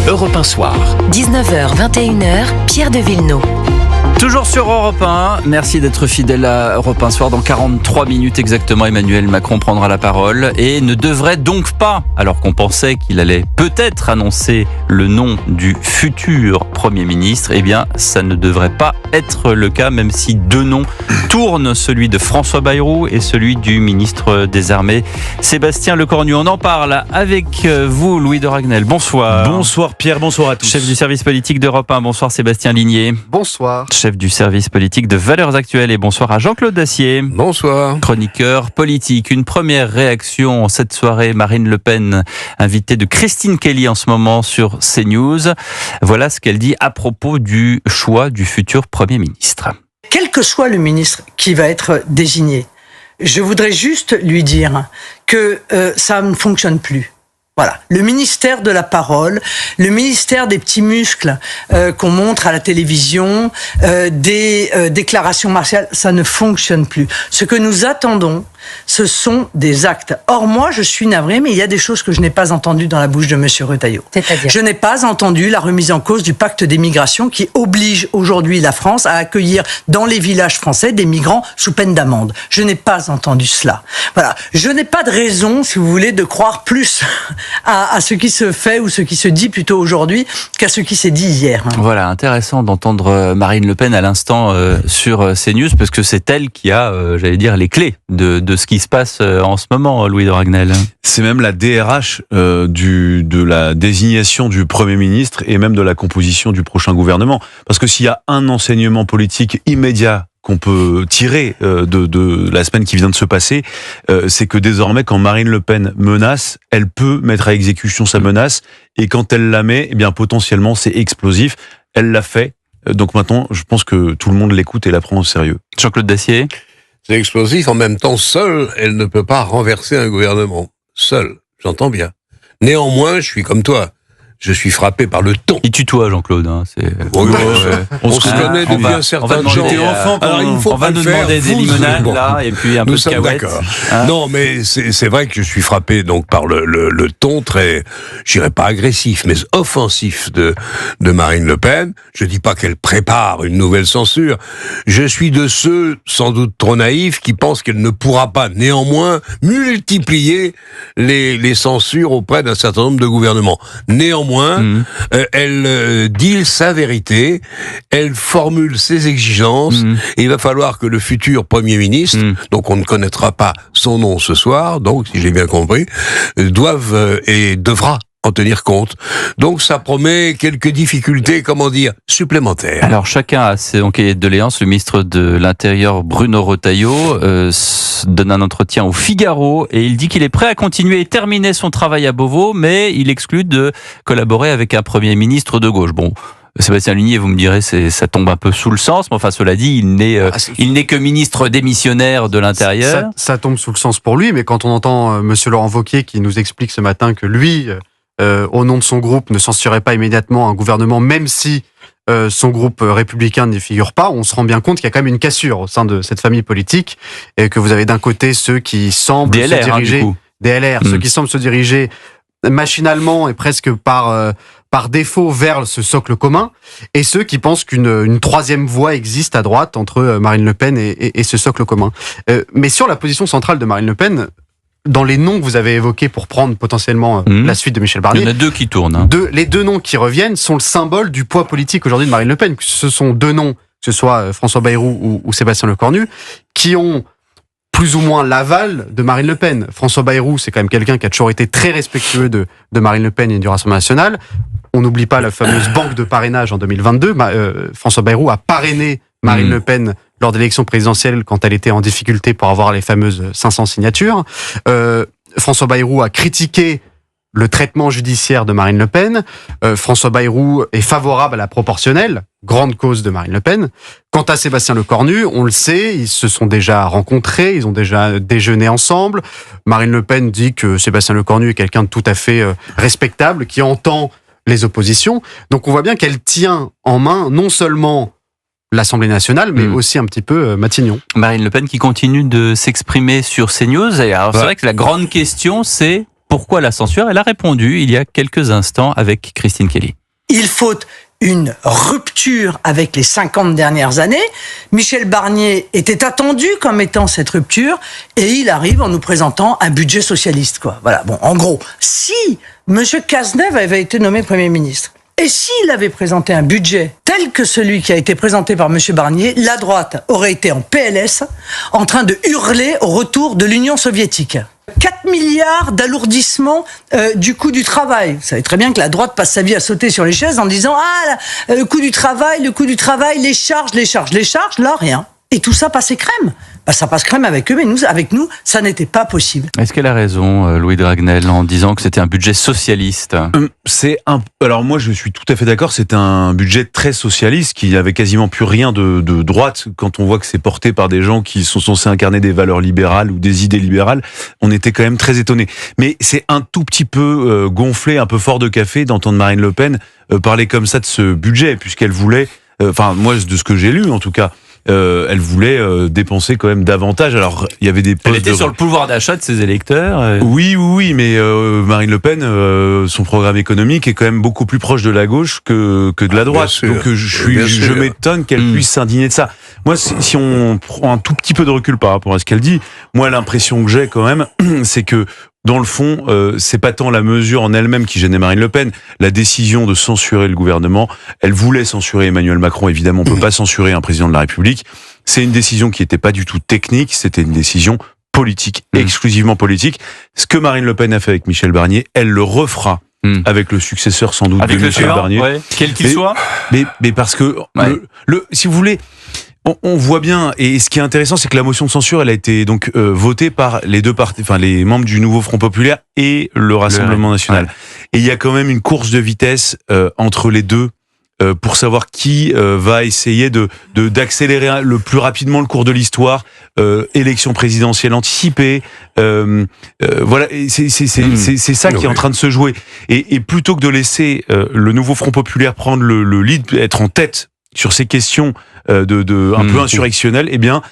Europe 1 Soir. 19h, 21h, Pierre de Villeneuve. Toujours sur Europe 1, merci d'être fidèle à Europe 1 Soir. Dans 43 minutes exactement, Emmanuel Macron prendra la parole et ne devrait donc pas, alors qu'on pensait qu'il allait peut-être annoncer le nom du futur Premier ministre, eh bien ça ne devrait pas être le cas, même si deux noms tournent, celui de François Bayrou et celui du ministre des Armées, Sébastien Lecornu. On en parle avec vous, Louis de Ragnel. Bonsoir. Bonsoir Pierre, bonsoir à tous. Chef du service politique d'Europe 1, bonsoir Sébastien Ligné. Bonsoir. Chef du service politique de Valeurs Actuelles, et bonsoir à Jean-Claude Dacier. Bonsoir. Chroniqueur politique. Une première réaction cette soirée, Marine Le Pen, invitée de Christine Kelly en ce moment sur CNews. Voilà ce qu'elle dit à propos du choix du futur Premier ministre. Quel que soit le ministre qui va être désigné, je voudrais juste lui dire que ça ne fonctionne plus. Voilà, le ministère de la parole, le ministère des petits muscles qu'on montre à la télévision, des déclarations martiales, ça ne fonctionne plus. Ce que nous attendons, ce sont des actes. Or, moi, je suis navré, mais il y a des choses que je n'ai pas entendues dans la bouche de Monsieur Retailleau. C'est-à-dire ? Je n'ai pas entendu la remise en cause du pacte des migrations qui oblige aujourd'hui la France à accueillir dans les villages français des migrants sous peine d'amende. Je n'ai pas entendu cela. Voilà. Je n'ai pas de raison, si vous voulez, de croire plus à ce qui se fait ou ce qui se dit plutôt aujourd'hui qu'à ce qui s'est dit hier. Voilà, intéressant d'entendre Marine Le Pen à l'instant sur CNews, parce que c'est elle qui a, j'allais dire, les clés de ce qui se passe en ce moment, Louis de Ragnel. C'est même la DRH de la désignation du Premier ministre et même de la composition du prochain gouvernement. Parce que s'il y a un enseignement politique immédiat qu'on peut tirer de la semaine qui vient de se passer, c'est que désormais, quand Marine Le Pen menace, elle peut mettre à exécution sa menace, et quand elle la met, eh bien potentiellement c'est explosif. Elle l'a fait, donc maintenant je pense que tout le monde l'écoute et la prend au sérieux. Jean-Claude Dacier. C'est explosif. En même temps, seule, elle ne peut pas renverser un gouvernement. Seule, j'entends bien. Néanmoins, je suis comme toi. Je suis frappé par le ton. Il tutoie, Jean-Claude. Hein, On se connaît depuis un certain temps. Alors, on va nous demander des limonades, là, et puis un peu de cacahuètes. D'accord. Non, mais c'est vrai que je suis frappé donc par le ton très, je dirais pas agressif, mais offensif de Marine Le Pen. Je dis pas qu'elle prépare une nouvelle censure. Je suis de ceux, sans doute trop naïfs, qui pensent qu'elle ne pourra pas néanmoins multiplier les censures auprès d'un certain nombre de gouvernements. Néanmoins, elle dit sa vérité, elle formule ses exigences, et il va falloir que le futur Premier ministre, donc on ne connaîtra pas son nom ce soir, donc si j'ai bien compris, doive et devra en tenir compte. Donc ça promet quelques difficultés, supplémentaires. Alors chacun a ses cahiers de doléances. Le ministre de l'Intérieur, Bruno Retailleau, donne un entretien au Figaro et il dit qu'il est prêt à continuer et terminer son travail à Beauvau, mais il exclut de collaborer avec un Premier ministre de gauche. Bon, Sébastien Ligné, vous me direz, ça tombe un peu sous le sens, mais enfin, cela dit, il n'est que ministre démissionnaire de l'Intérieur. Ça tombe sous le sens pour lui, mais quand on entend Monsieur Laurent Wauquiez qui nous explique ce matin que lui, au nom de son groupe, ne censurerait pas immédiatement un gouvernement, même si son groupe républicain n'y figure pas, on se rend bien compte qu'il y a quand même une cassure au sein de cette famille politique, et que vous avez d'un côté ceux qui semblent se diriger, des LR, ceux qui semblent se diriger machinalement et presque par défaut vers ce socle commun, et ceux qui pensent qu'une troisième voie existe à droite entre Marine Le Pen et ce socle commun. Mais sur la position centrale de Marine Le Pen, dans les noms que vous avez évoqués pour prendre potentiellement la suite de Michel Barnier, il y en a deux qui tournent. Les deux noms qui reviennent sont le symbole du poids politique aujourd'hui de Marine Le Pen. Ce sont deux noms, que ce soit François Bayrou ou Sébastien Lecornu, qui ont plus ou moins l'aval de Marine Le Pen. François Bayrou, c'est quand même quelqu'un qui a toujours été très respectueux de Marine Le Pen et du Rassemblement national. On n'oublie pas la fameuse banque de parrainage en 2022. François Bayrou a parrainé Marine Le Pen lors de l'élection présidentielle quand elle était en difficulté pour avoir les fameuses 500 signatures. François Bayrou a critiqué le traitement judiciaire de Marine Le Pen. François Bayrou est favorable à la proportionnelle, grande cause de Marine Le Pen. Quant à Sébastien Lecornu, on le sait, ils se sont déjà rencontrés, ils ont déjà déjeuné ensemble. Marine Le Pen dit que Sébastien Lecornu est quelqu'un de tout à fait respectable, qui entend les oppositions. Donc on voit bien qu'elle tient en main non seulement l'Assemblée nationale, mais aussi un petit peu Matignon. Marine Le Pen qui continue de s'exprimer sur CNews. Et alors, c'est vrai que la grande question, c'est pourquoi la censure? Elle a répondu il y a quelques instants avec Christine Kelly. Il faut une rupture avec les 50 dernières années. Michel Barnier était attendu comme étant cette rupture et il arrive en nous présentant un budget socialiste, quoi. Voilà. Bon, en gros, si M. Cazeneuve avait été nommé Premier ministre et s'il avait présenté un budget tel que celui qui a été présenté par M. Barnier, la droite aurait été en PLS, en train de hurler au retour de l'Union soviétique. 4 milliards d'alourdissement du coût du travail. Vous savez très bien que la droite passe sa vie à sauter sur les chaises en disant « Ah, le coût du travail, les charges, là, rien. » Et tout ça passait crème. Bah, ça passe crème avec eux, mais avec nous, ça n'était pas possible. Est-ce qu'elle a raison, Louis Dragnel, en disant que c'était un budget socialiste? Alors moi, je suis tout à fait d'accord. C'est un budget très socialiste qui avait quasiment plus rien de droite. Quand on voit que c'est porté par des gens qui sont censés incarner des valeurs libérales ou des idées libérales, on était quand même très étonnés. Mais c'est un tout petit peu gonflé, un peu fort de café d'entendre Marine Le Pen parler comme ça de ce budget, puisqu'elle voulait, moi, de ce que j'ai lu en tout cas, elle voulait dépenser quand même davantage. Alors, il y avait des postes. Elle était sur le pouvoir d'achat de ses électeurs. Oui, mais Marine Le Pen, son programme économique est quand même beaucoup plus proche de la gauche que de la droite. Donc, je m'étonne qu'elle puisse s'indigner de ça. Moi, si on prend un tout petit peu de recul par rapport à ce qu'elle dit, moi, l'impression que j'ai quand même, c'est que dans le fond, c'est pas tant la mesure en elle-même qui gênait Marine Le Pen, la décision de censurer le gouvernement. Elle voulait censurer Emmanuel Macron, évidemment, on peut pas censurer un président de la République. C'est une décision qui était pas du tout technique, c'était une décision politique, exclusivement politique. Ce que Marine Le Pen a fait avec Michel Barnier, elle le refera avec le successeur sans doute de Michel Barnier. Ouais, quel qu'il soit. Mais parce que, si vous voulez... On voit bien, et ce qui est intéressant, c'est que la motion de censure, elle a été donc votée par les deux partis, enfin les membres du Nouveau Front Populaire et le Rassemblement National. Ouais. Et il y a quand même une course de vitesse entre les deux pour savoir qui va essayer d'accélérer le plus rapidement le cours de l'histoire. Élection présidentielle anticipée. Voilà, c'est ça qui est en train de se jouer. Et plutôt que de laisser le Nouveau Front Populaire prendre le lead, être en tête sur ces questions un peu insurrectionnelles, eh bien,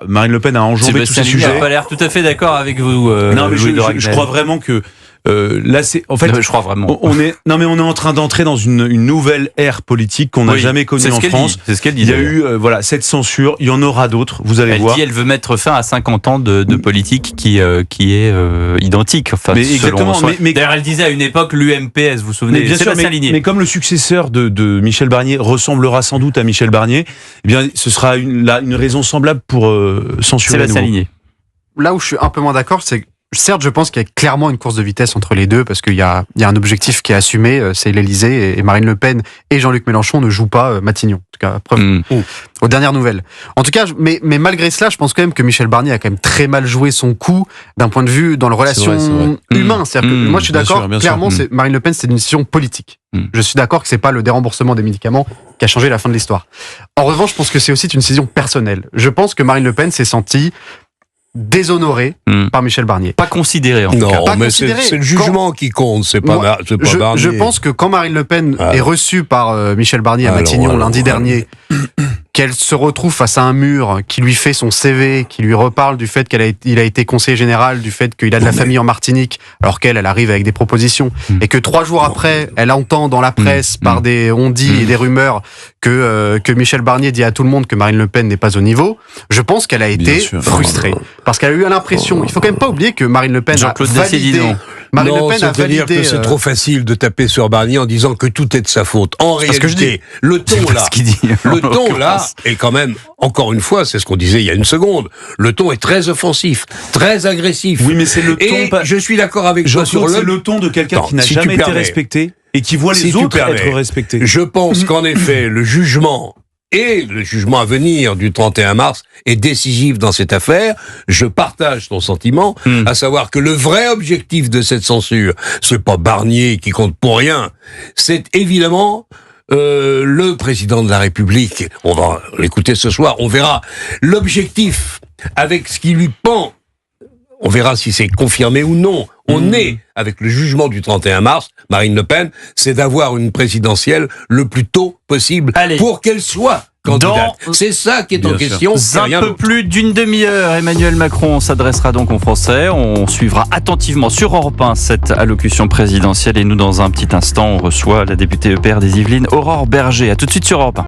Marine Le Pen a enjambé tous ces sujets. Je n'ai pas l'air tout à fait d'accord avec vous. Non, mais je crois vraiment que là, c'est en fait, je crois vraiment. On est en train d'entrer dans une nouvelle ère politique qu'on n'a jamais connue en France. C'est ce qu'elle dit. Il y a eu cette censure, il y en aura d'autres. Vous allez voir. Elle veut mettre fin à 50 ans de politique qui est identique. Enfin, mais exactement. D'ailleurs, elle disait à une époque l'UMPS. Vous vous souvenez? Bien sûr, mais comme le successeur de Michel Barnier ressemblera sans doute à Michel Barnier, eh bien, ce sera une raison semblable pour censurer à nouveau. Là où je suis un peu moins d'accord, c'est que certes, je pense qu'il y a clairement une course de vitesse entre les deux parce qu'il y a un objectif qui est assumé, c'est l'Élysée, et Marine Le Pen et Jean-Luc Mélenchon ne jouent pas Matignon. En tout cas, preuve aux dernières nouvelles. En tout cas, mais malgré cela, je pense quand même que Michel Barnier a quand même très mal joué son coup d'un point de vue dans le relation humain. C'est-à-dire que moi, je suis d'accord. Clairement, Marine Le Pen, c'est une décision politique. Je suis d'accord que c'est pas le déremboursement des médicaments qui a changé la fin de l'histoire. En revanche, je pense que c'est aussi une décision personnelle. Je pense que Marine Le Pen s'est sentie déshonoré par Michel Barnier. Pas considéré en tout cas. Non, mais c'est le jugement qui compte, c'est pas Barnier. Je pense que quand Marine Le Pen est reçue par Michel Barnier à Matignon lundi dernier, qu'elle se retrouve face à un mur qui lui fait son CV, qui lui reparle du fait qu'il a été conseiller général, du fait qu'il a de la famille en Martinique, alors qu'elle arrive avec des propositions, et que 3 jours après, elle entend dans la presse par des on-dit et des rumeurs que Michel Barnier dit à tout le monde que Marine Le Pen n'est pas au niveau, je pense qu'elle a été frustrée. Parce qu'elle a eu l'impression, il faut quand même pas oublier que Marine Le Pen a validé... Marine Le Pen a validé. C'est-à-dire que c'est trop facile de taper sur Barnier en disant que tout est de sa faute. En réalité, le ton là est quand même, encore une fois, c'est ce qu'on disait il y a une seconde, le ton est très offensif, très agressif. Oui, mais c'est le ton. Et je suis d'accord avec toi sur c'est le ton de quelqu'un qui n'a jamais été respecté et qui voit les autres être respectés. Je pense qu'en effet, le jugement à venir du 31 mars est décisif dans cette affaire. Je partage ton sentiment, à savoir que le vrai objectif de cette censure, c'est pas Barnier qui compte pour rien, c'est évidemment le président de la République. On va l'écouter ce soir, on verra l'objectif avec ce qui lui pend. On verra si c'est confirmé ou non. On est, avec le jugement du 31 mars, Marine Le Pen, c'est d'avoir une présidentielle le plus tôt possible pour qu'elle soit candidate. C'est ça qui est en Bien sûr. question. c'est Un rien peu d'autre. plus d'une demi-heure, Emmanuel Macron s'adressera donc aux Français. On suivra attentivement sur Europe 1 cette allocution présidentielle et nous, dans un petit instant, on reçoit la députée EPR des Yvelines, Aurore Berger. À tout de suite sur Europe 1.